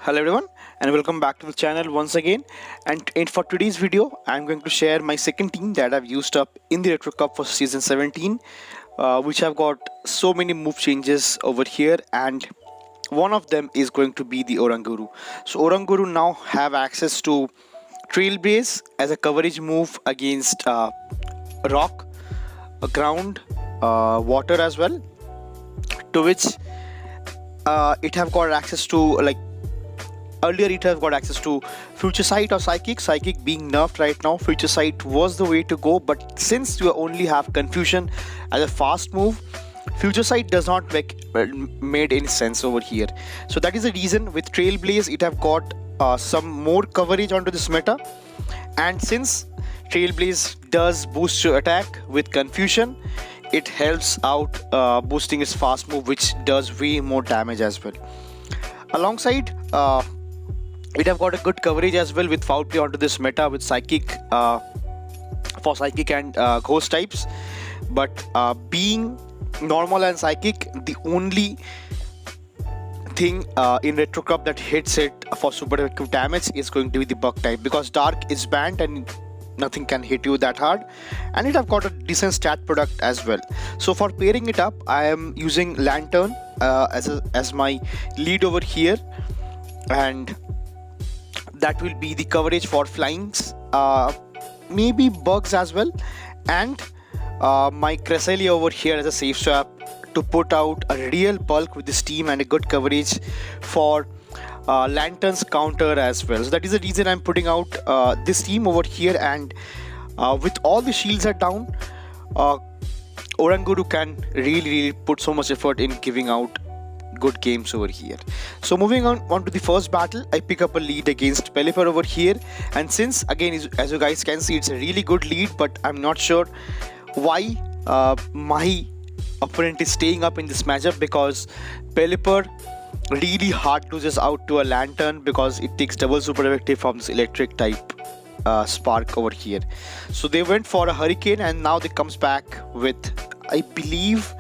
Hello everyone and welcome back to the channel once again, and for today's video I'm going to share my second team that I've used up in the Retro Cup for season 17, which have got so many move changes over here, and one of them is going to be the Oranguru. So Oranguru now have access to Trailblaze as a coverage move against rock, ground, water as well, to which it have got access to earlier it have got access to Future Sight or Psychic. Psychic being nerfed right now, Future Sight was the way to go, but since you only have Confusion as a fast move, Future Sight does not made any sense over here. So that is the reason with Trailblaze it have got some more coverage onto this meta, and since Trailblaze does boost your attack with Confusion, it helps out boosting its fast move, which does way more damage as well. Alongside, it have got a good coverage as well with foul play onto this meta with Psychic for Psychic and Ghost types. But being normal and Psychic, the only thing in Retro Cup that hits it for super effective damage is going to be the Bug type, because Dark is banned and nothing can hit you that hard, and it have got a decent stat product as well. So for pairing it up, I am using Lanturn as my lead over here, and that will be the coverage for flyings, maybe bugs as well, and my Cresselia over here as a safe swap to put out a real bulk with this team and a good coverage for Lanturn's counter as well. So that is the reason I'm putting out this team over here, and with all the shields are down, Oranguru can really put so much effort in giving out good games over here. So moving on to the first battle, I pick up a lead against Pelipper over here, and since again as you guys can see, it's a really good lead, but I'm not sure why my opponent is staying up in this matchup, because Pelipper really hard loses out to a Lanturn because it takes double super effective from this electric type spark over here. So they went for a Hurricane, and now they comes back with, I believe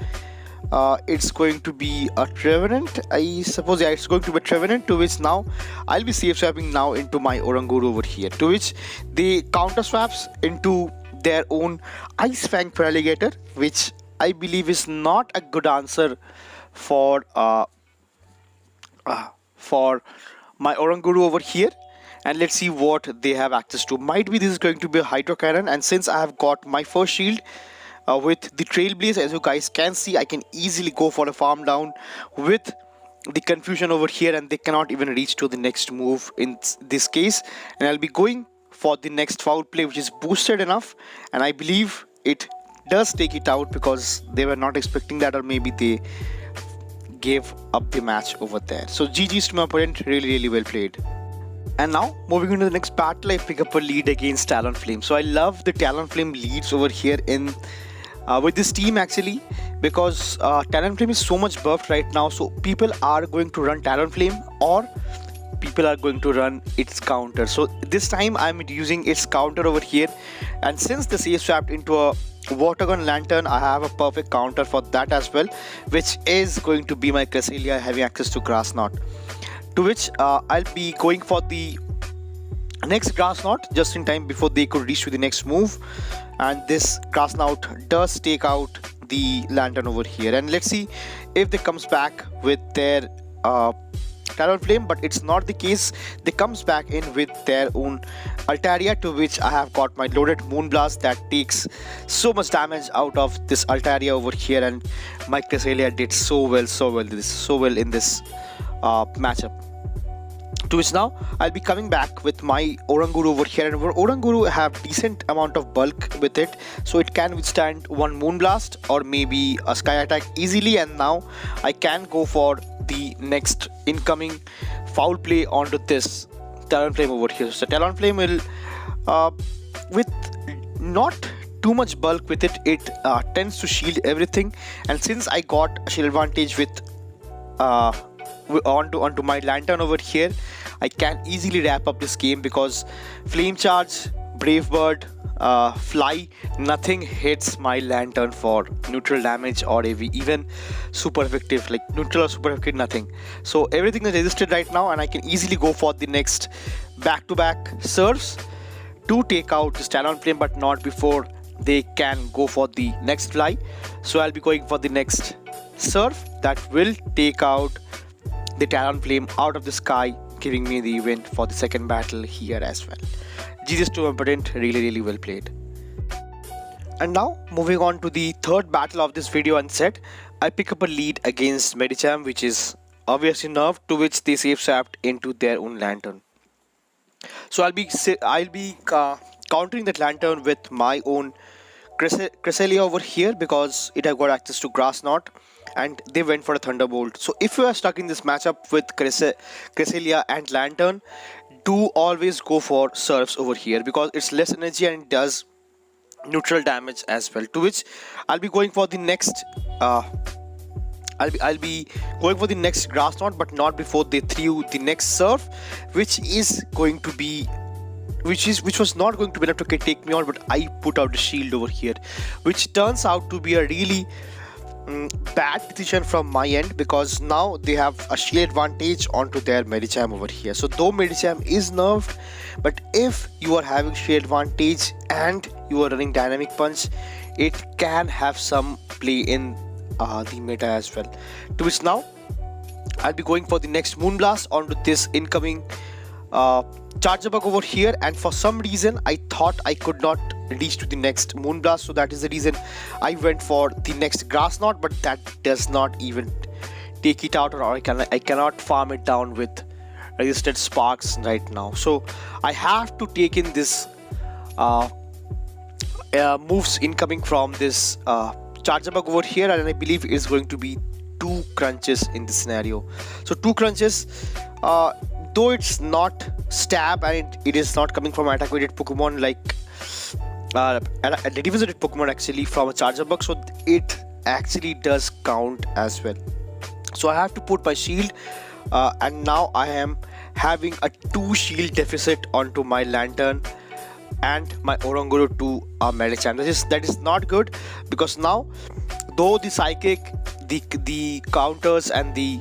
it's going to be a Trevenant. I suppose, yeah, it's going to be a Trevenant, to which now I'll be safe swapping now into my Oranguru over here, to which they counter swaps into their own Ice Fang Alligator, which I believe is not a good answer for my Oranguru over here. And let's see what they have access to. Might be this is going to be a Hydro Cannon, and since I have got my first shield with the Trailblaze, as you guys can see, I can easily go for a farm down with the Confusion over here, and they cannot even reach to the next move in this case. And I'll be going for the next foul play, which is boosted enough, and I believe it does take it out because they were not expecting that, or maybe they gave up the match over there. So GG's to my opponent, really well played. And now moving into the next battle, I pick up a lead against Talonflame. So I love the Talonflame leads over here in with this team actually, because Talonflame is so much buffed right now, so people are going to run Talonflame or people are going to run its counter. So this time I'm using its counter over here, and since the safe swapped into a Water Gun Lanturn, I have a perfect counter for that as well, which is going to be my Cresselia having access to Grass Knot, to which I'll be going for the next Grass Knot just in time before they could reach to the next move, and this Grass Knot does take out the Lanturn over here. And let's see if they comes back with their Talonflame, but it's not the case. They comes back in with their own Altaria, to which I have got my loaded Moonblast that takes so much damage out of this Altaria over here, and my Cresselia did so well in this matchup. To which now I'll be coming back with my Oranguru over here, and Oranguru have decent amount of bulk with it, so it can withstand one Moonblast or maybe a Sky Attack easily. And now I can go for the next incoming foul play onto this Talonflame over here. So Talonflame will with not too much bulk with it, it tends to shield everything, and since I got a shield advantage with onto my Lanturn over here, I can easily wrap up this game, because Flame Charge, Brave Bird, fly, nothing hits my Lanturn for neutral damage or even super effective, like neutral or super effective, nothing. So everything is resisted right now, and I can easily go for the next back-to-back serves to take out this Talonflame, but not before they can go for the next fly. So I'll be going for the next serve that will take out the Talonflame out of the sky, giving me the event for the second battle here as well. GG's to opponent, really well played. And now moving on to the third battle of this video and set, I pick up a lead against Medicham, which is obviously nerfed, to which they safe swapped into their own Lanturn. So I'll be countering that Lanturn with my own Cresselia over here because it have got access to Grass Knot, and they went for a Thunderbolt. So if you are stuck in this matchup with Cresselia and Lanturn, do always go for serves over here because it's less energy and it does neutral damage as well. To which I'll be going for the next I'll be going for the next Grass Knot, but not before they threw the next serve, which was not going to be enough to take me on, but I put out the shield over here, which turns out to be a really bad decision from my end because now they have a shield advantage onto their Medicham over here. So though Medicham is nerfed, but if you are having shield advantage and you are running Dynamic Punch, it can have some play in the meta as well. To which now I'll be going for the next Moonblast onto this incoming Charger Bug over here, and for some reason I thought I could not reach to the next Moonblast, so that is the reason I went for the next Grass Knot, but that does not even take it out, or I cannot farm it down with resisted sparks right now. So I have to take in this moves incoming from this Charger Bug over here, and I believe it is going to be 2 crunches in this scenario. So 2 crunches, though it's not stab and it is not coming from attack weighted Pokemon like a defensive Pokemon actually from a Charger Bug, so it actually does count as well. So I have to put my shield, and now I am having a 2 shield deficit onto my Lanturn and my Oranguru to Medicham. That is not good because now, though the Psychic, the counters and the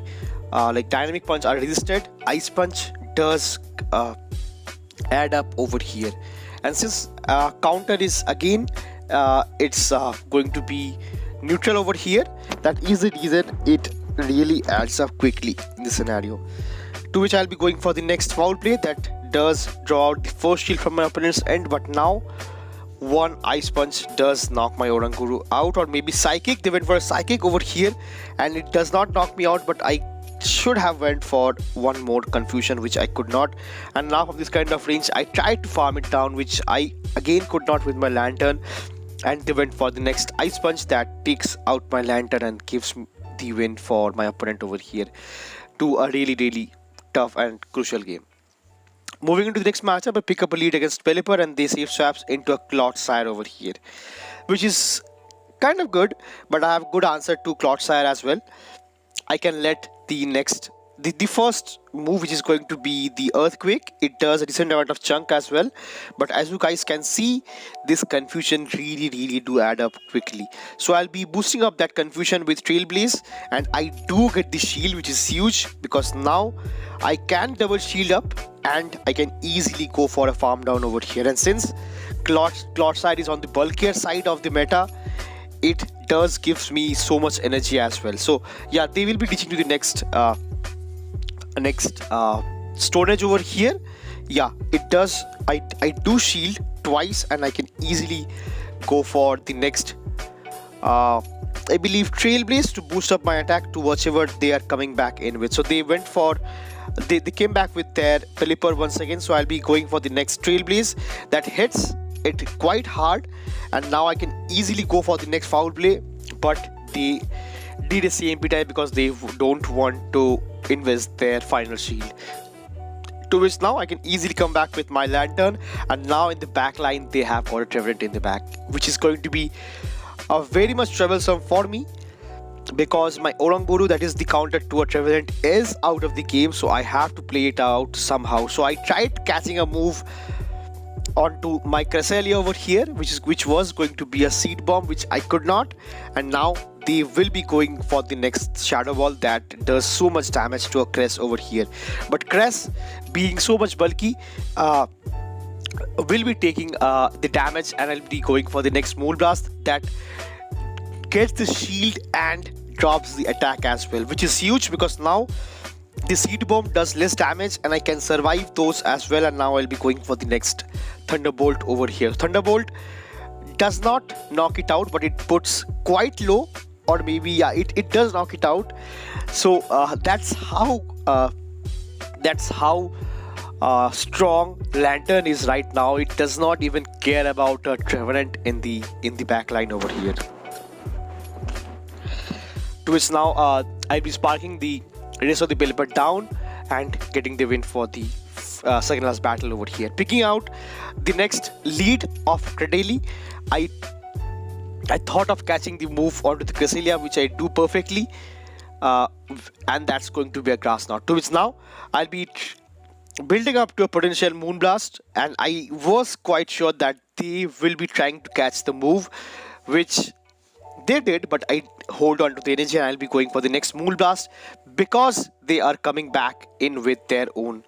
like Dynamic Punch are resisted, Ice Punch does add up over here, and since counter is again it's going to be neutral over here, that is the reason it really adds up quickly in this scenario. To which I'll be going for the next foul play that does draw out the first shield from my opponent's end, but now one Ice Punch does knock my Oranguru out, or maybe Psychic. They went for a Psychic over here and it does not knock me out, but I should have went for one more Confusion, which I could not. And now from this kind of range I tried to farm it down, which I again could not with my Lanturn, and they went for the next Ice Punch that takes out my Lanturn and gives the win for my opponent over here to a really tough and crucial game. Moving into the next matchup, I pick up a lead against Pelipper and they safe swaps into a Clodsire over here, which is kind of good, but I have good answer to Clodsire as well. I can let the first move, which is going to be the Earthquake, it does a decent amount of chunk as well, but as you guys can see, this Confusion really do add up quickly. So I'll be boosting up that Confusion with Trailblaze, and I do get the shield, which is huge because now I can double shield up and I can easily go for a farm down over here. And since Clodsire is on the bulkier side of the meta, it does gives me so much energy as well. So yeah, they will be reaching to the next Stone Edge over here. Yeah, it does. I do shield twice and I can easily go for the next I believe Trailblaze to boost up my attack to whichever they are coming back in with. So they went for they came back with their Pelipper once again, so I'll be going for the next Trailblaze that hits it quite hard, and now I can easily go for the next foul play, but they did a CMP type because they don't want to invest their final shield. To which now I can easily come back with my Lanturn, and now in the back line they have got a Trevenant in the back, which is going to be very much troublesome for me because my Oranguru, that is the counter to a Trevenant, is out of the game, so I have to play it out somehow. So I tried catching a move onto my Cresselia over here, which was going to be a seed bomb, which I could not, and now they will be going for the next shadow ball that does so much damage to a Cress over here. But Cress, being so much bulky, will be taking the damage, and I'll be going for the next Moonblast that gets the shield and drops the attack as well, which is huge because now the seed bomb does less damage and I can survive those as well. And now I'll be going for the next Thunderbolt over here. Thunderbolt does not knock it out, but it puts quite low, or maybe yeah, it does knock it out. So that's how strong Lanturn is right now. It does not even care about a Trevenant in the backline over here. To which now I'll be sparking the rest of the Pelipper down and getting the win for the second last battle over here. Picking out the next lead of Cradily, I thought of catching the move onto the Cresselia, which I do perfectly, and that's going to be a Grass Knot. To which now I'll be building up to a potential Moonblast, and I was quite sure that they will be trying to catch the move, which they did, but I hold on to the energy and I'll be going for the next Moonblast because they are coming back in with their own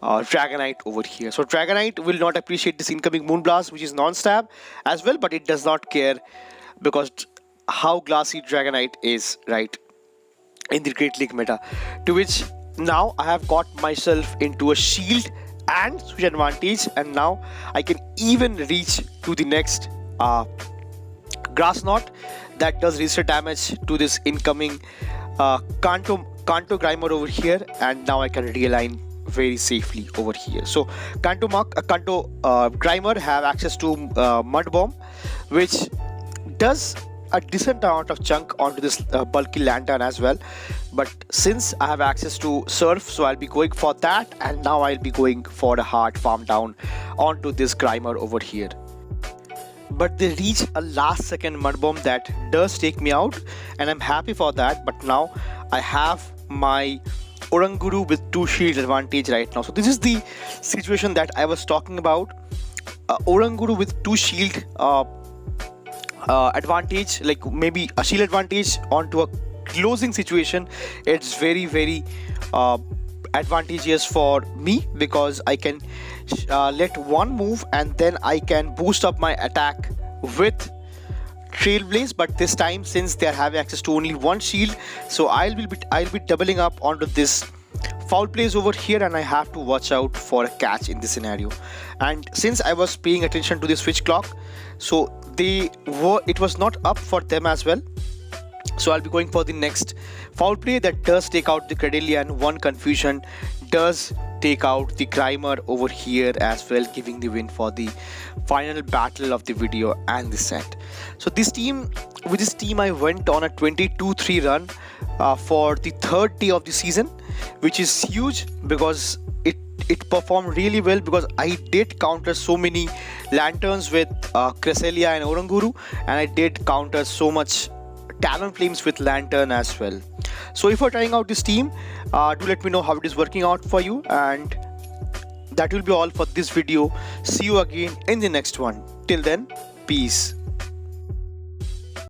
Dragonite over here. So Dragonite will not appreciate this incoming Moonblast, which is non-stab as well, but it does not care because how glassy Dragonite is right in the Great League meta. To which now I have got myself into a shield and switch advantage, and now I can even reach to the next Grass Knot that does reset damage to this incoming Kanto Grimer over here, and now I can realign very safely over here. So Kanto Grimer have access to Mud Bomb, which does a decent amount of chunk onto this bulky Lanturn as well, but since I have access to Surf, so I'll be going for that, and now I'll be going for a hard farm down onto this Grimer over here. But they reach a last second Mud Bomb that does take me out, and I'm happy for that. But now I have my Oranguru with 2 shield advantage right now. So this is the situation that I was talking about. Oranguru with 2 shield advantage, like maybe a shield advantage onto a closing situation. It's very advantageous for me because I can let one move and then I can boost up my attack with Trailblaze. But this time, since they are having access to only 1 shield, so I'll be doubling up onto this Foul Plays over here, and I have to watch out for a catch in this scenario. And since I was paying attention to the switch clock, so it was not up for them as well. So I'll be going for the next Foul Play that does take out the Cradily, and 1 confusion does take out the Grimer over here as well, giving the win for the final battle of the video and the set. So with this team I went on a 22-3 run for the 3rd day of the season, which is huge because it performed really well, because I did counter so many Lanturns with Cresselia and Oranguru, and I did counter so much Talonflames with Lanturn as well. So if you're trying out this team, do let me know how it is working out for you, and that will be all for this video. See you again in the next one. Till then, peace.